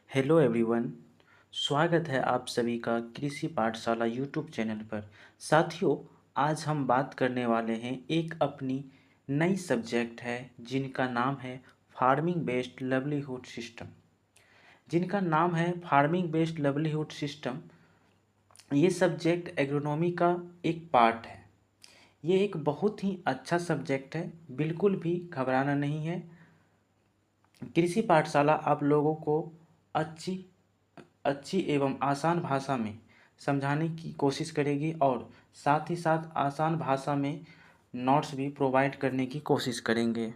Hello everyone. स्वागत है आप सभी का कृषि पाठशाला यूट्यूब चैनल पर। साथियों, आज हम बात करने वाले हैं एक अपनी नई सब्जेक्ट है जिनका नाम है फार्मिंग बेस्ड लवलीहुड सिस्टम। जिनका नाम है फार्मिंग बेस्ड लवलीहुड सिस्टम। ये सब्जेक्ट एग्रोनॉमी का एक पार्ट है। ये एक बहुत ही अच्छा सब्जेक्ट है, बिल्कुल भी घबराना नहीं है। कृषि पाठशाला आप लोगों को अच्छी अच्छी एवं आसान भाषा में समझाने की कोशिश करेगी और साथ ही साथ आसान भाषा में नोट्स भी प्रोवाइड करने की कोशिश करेंगे।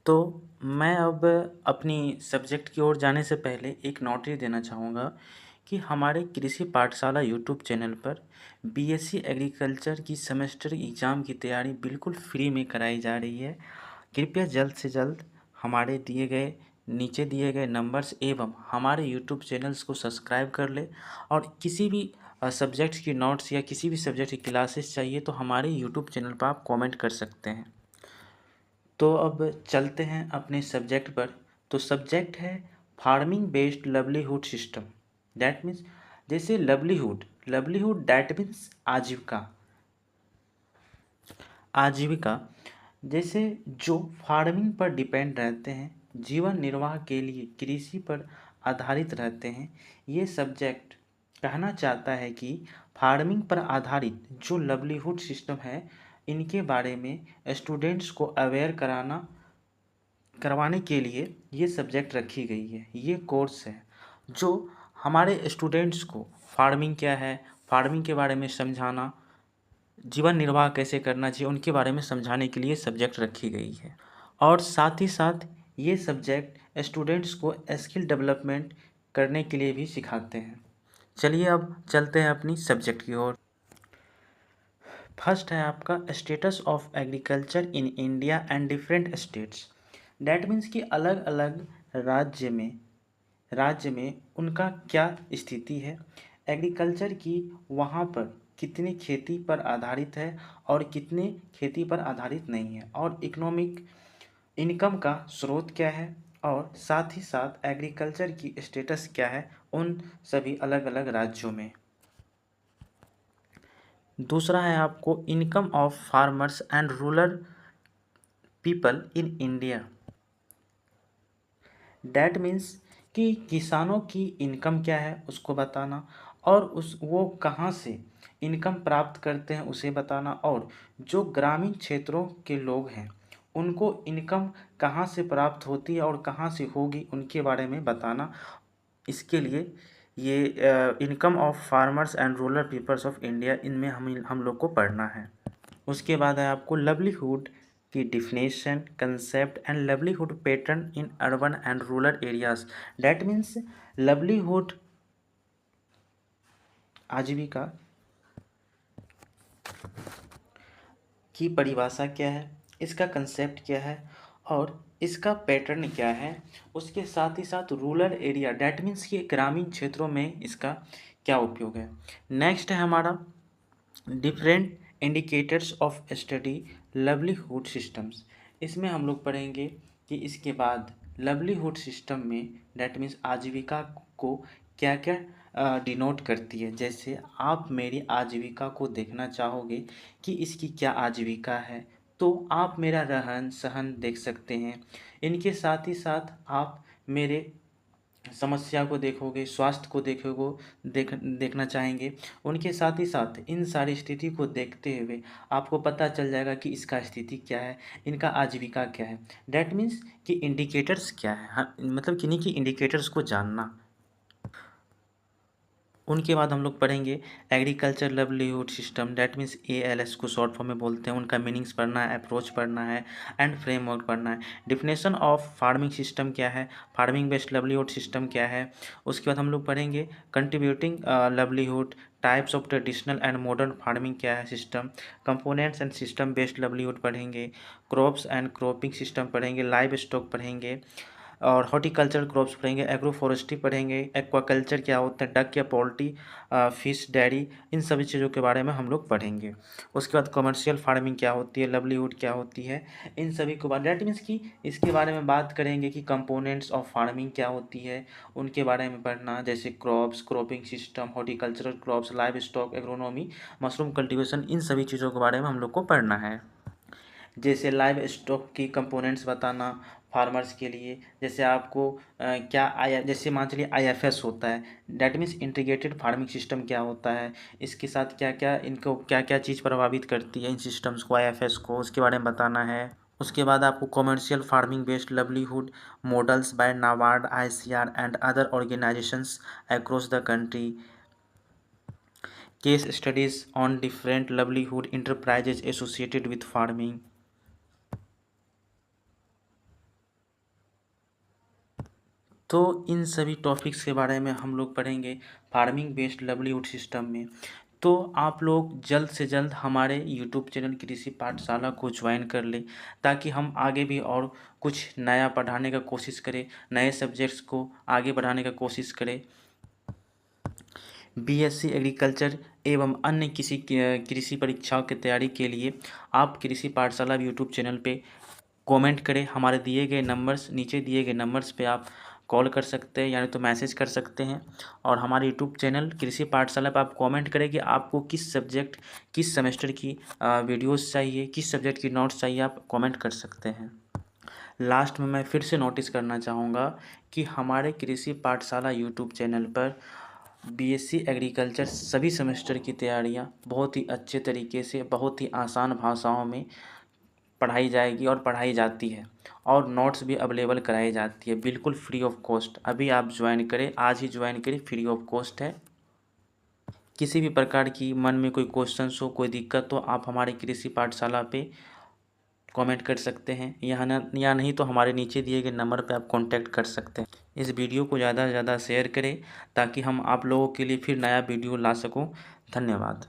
तो मैं अब अपनी सब्जेक्ट की ओर जाने से पहले एक नोटिस देना चाहूँगा कि हमारे कृषि पाठशाला यूट्यूब चैनल पर बीएससी एग्रीकल्चर की सेमेस्टर एग्ज़ाम की तैयारी बिल्कुल फ्री में कराई जा रही है। कृपया जल्द से जल्द हमारे नीचे दिए गए नंबर्स एवं हमारे यूट्यूब चैनल्स को सब्सक्राइब कर ले और किसी भी सब्जेक्ट की नोट्स या किसी भी सब्जेक्ट की क्लासेस चाहिए तो हमारे यूट्यूब चैनल पर आप कमेंट कर सकते हैं। तो अब चलते हैं अपने सब्जेक्ट पर। तो सब्जेक्ट है farming based livelihood system. That means जैसे लवलीहुड लवलीहुड दैट मीन्स आजीविका। आजीविका जैसे जो फार्मिंग पर डिपेंड रहते हैं, जीवन निर्वाह के लिए कृषि पर आधारित रहते हैं। ये सब्जेक्ट कहना चाहता है कि फार्मिंग पर आधारित जो लवलीहुड सिस्टम है, इनके बारे में स्टूडेंट्स को अवेयर करवाने के लिए ये सब्जेक्ट रखी गई है। ये कोर्स है जो हमारे स्टूडेंट्स को फार्मिंग क्या है, फार्मिंग के बारे में समझाना, जीवन निर्वाह कैसे करना चाहिए, उनके बारे में समझाने के लिए सब्जेक्ट रखी गई है। और साथ ही साथ ये सब्जेक्ट स्टूडेंट्स को स्किल डेवलपमेंट करने के लिए भी सिखाते हैं। चलिए अब चलते हैं अपनी सब्जेक्ट की ओर। फर्स्ट है आपका status of agriculture in India and different states. That means कि अलग अलग राज्य में उनका क्या स्थिति है, एग्रीकल्चर की वहाँ पर कितनी खेती पर आधारित है और कितने खेती पर आधारित नहीं है, और इकोनॉमिक इनकम का स्रोत क्या है, और साथ ही साथ एग्रीकल्चर की स्टेटस क्या है उन सभी अलग अलग राज्यों में। दूसरा है आपको income of farmers and rural people in India. That means कि किसानों की इनकम क्या है उसको बताना, और वो कहाँ से इनकम प्राप्त करते हैं उसे बताना, और जो ग्रामीण क्षेत्रों के लोग हैं उनको इनकम कहाँ से प्राप्त होती है और कहाँ से होगी उनके बारे में बताना। इसके लिए ये income of farmers and rural peoples of India, इनमें हम लोग को पढ़ना है। उसके बाद है आपको लवलीहुड की definition, concept and livelihood pattern in urban and rural areas. That means livelihood आजीविका की परिभाषा क्या है, इसका कंसेप्ट क्या है और इसका पैटर्न क्या है। उसके साथ ही साथ रूरल एरिया डैट मीन्स कि ग्रामीण क्षेत्रों में इसका क्या उपयोग है। नेक्स्ट है हमारा different indicators of study livelihood systems. इसमें हम लोग पढ़ेंगे कि इसके बाद लवलीहुड सिस्टम में डैट मीन्स आजीविका को क्या क्या डिनोट करती है। जैसे आप मेरी आजीविका को देखना चाहोगे कि इसकी क्या आजीविका है, तो आप मेरा रहन सहन देख सकते हैं। इनके साथ ही साथ आप मेरे समस्या को देखोगे, स्वास्थ्य को देखना चाहेंगे। उनके साथ ही साथ इन सारी स्थिति को देखते हुए आपको पता चल जाएगा कि इसका स्थिति क्या है, इनका आजीविका क्या है। डैट मीन्स कि इंडिकेटर्स क्या है, हाँ, मतलब किन्हीं की इंडिकेटर्स को जानना। उनके बाद हम लोग पढ़ेंगे agriculture livelihood system. That means ALS को शॉर्ट फॉर्म में बोलते हैं। उनका मीनिंग्स पढ़ना है, अप्रोच पढ़ना है एंड फ्रेमवर्क पढ़ना है। डिफिनेशन ऑफ फार्मिंग सिस्टम क्या है, फार्मिंग बेस्ड लवलीहुड सिस्टम क्या है। उसके बाद हम लोग पढ़ेंगे contributing livelihood, types of traditional and modern farming क्या है system, components and system based livelihood पढ़ेंगे, क्रॉप्स एंड क्रॉपिंग सिस्टम पढ़ेंगे, लाइव स्टॉक पढ़ेंगे, और हॉर्टिकल्चर क्रॉप्स पढ़ेंगे, एग्रो फॉरेस्ट्री पढ़ेंगे, एक्वाकल्चर क्या होता है, डक या पोल्ट्री, फिश डेयरी, इन सभी चीज़ों के बारे में हम लोग पढ़ेंगे। उसके बाद कमर्शियल फार्मिंग क्या होती है, लाइवलीहुड क्या होती है, इन सभी को डेट मीन्स कि इसके बारे में बात करेंगे कि कंपोनेंट्स ऑफ फार्मिंग क्या होती है, उनके बारे में पढ़ना, जैसे crops, cropping system, horticultural crops, livestock, agronomy, mushroom cultivation, इन सभी चीज़ों के बारे में हम लोग को पढ़ना है। जैसे लाइव स्टॉक की कंपोनेंट्स बताना फार्मर्स के लिए, जैसे आपको क्या जैसे मान चलिए IFS होता है, that means integrated farming system क्या होता है, इसके साथ क्या क्या इनको क्या क्या चीज़ प्रभावित करती है इन सिस्टम्स को, IFS को, उसके बारे में बताना है। उसके बाद आपको commercial farming based livelihood models by NABARD, ICR and other organisations across the country, case studies on different livelihood enterprises associated with farming. तो इन सभी टॉपिक्स के बारे में हम लोग पढ़ेंगे फार्मिंग बेस्ड लाइवलीहुड सिस्टम में। तो आप लोग जल्द से जल्द हमारे यूट्यूब चैनल कृषि पाठशाला को ज्वाइन कर लें, ताकि हम आगे भी और कुछ नया पढ़ाने का कोशिश करें, नए सब्जेक्ट्स को आगे बढ़ाने का कोशिश करें। BSc एग्रीकल्चर एवं अन्य किसी कृषि परीक्षाओं की तैयारी के लिए आप कृषि पाठशाला यूट्यूब चैनल पे कमेंट करें। हमारे दिए गए नंबर्स, नीचे दिए गए नंबर्स पे आप कॉल कर सकते हैं, यानी तो मैसेज कर सकते हैं। और हमारे यूट्यूब चैनल कृषि पाठशाला पर आप कमेंट करें कि आपको किस सब्जेक्ट, किस सेमेस्टर की वीडियोस चाहिए, किस सब्जेक्ट की नोट्स चाहिए, आप कमेंट कर सकते हैं। लास्ट में मैं फिर से नोटिस करना चाहूँगा कि हमारे कृषि पाठशाला यूट्यूब चैनल पर BSc एग्रीकल्चर सभी सेमेस्टर की तैयारियाँ बहुत ही अच्छे तरीके से, बहुत ही आसान भाषाओं में पढ़ाई जाएगी और पढ़ाई जाती है, और नोट्स भी अवेलेबल कराई जाती है, बिल्कुल फ्री ऑफ कॉस्ट। अभी आप ज्वाइन करें, आज ही ज्वाइन करें, फ्री ऑफ कॉस्ट है। किसी भी प्रकार की मन में कोई क्वेश्चंस हो, कोई दिक्कत हो, आप हमारे कृषि पाठशाला पे कमेंट कर सकते हैं, या नहीं तो हमारे नीचे दिए गए नंबर पे आप कांटेक्ट कर सकते हैं। इस वीडियो को ज़्यादा से ज़्यादा शेयर करें, ताकि हम आप लोगों के लिए फिर नया वीडियो ला सकूं। धन्यवाद।